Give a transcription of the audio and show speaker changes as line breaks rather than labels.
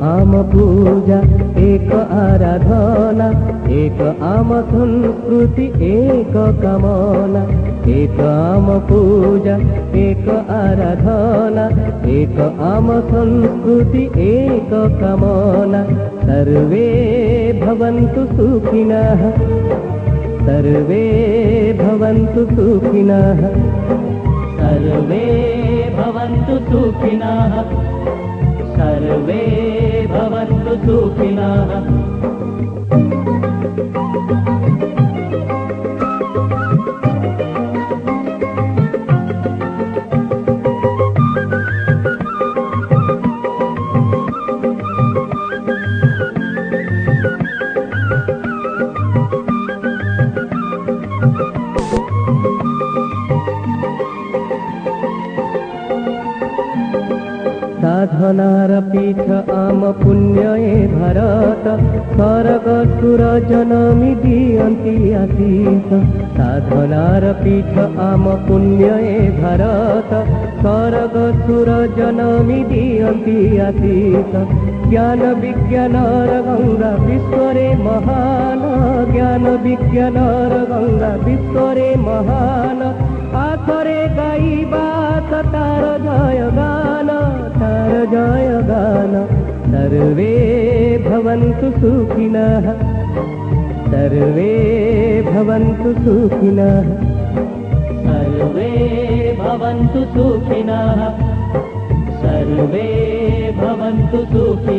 आम पूजा एक आराधना, एक आम संस्कृति एक कामना। एक आम पूजा एक आराधना, एक आम संस्कृति एक कामना। सर्वे भवन्तु सुखिनः, सर्वे भवन्तु सुखिनः,
सर्वे भवन्तु सुखिनः, सर्वे भवन्तु सुखिनः।
साधनार पीठ आम पुण्य ए भारत, स्वर्ग सुर जनमी दियन्ति आशीष। साधनार पीठ आम पुण्य ए भारत, स्वर्ग सुर जनमी दियन्ति आशीष। ज्ञान विज्ञानर गंगा विश्वरे महान, ज्ञान विज्ञानर गंगा विश्वरे महान। आखरे गाइबा तार जय गान, तार जय गान। सर्वे भवन्तु सुखिनः, सर्वे भवन्तु सुखिनः,
सर्वे भवन्तु सुखिनः, सर्वे भवन्तु सुखिनः।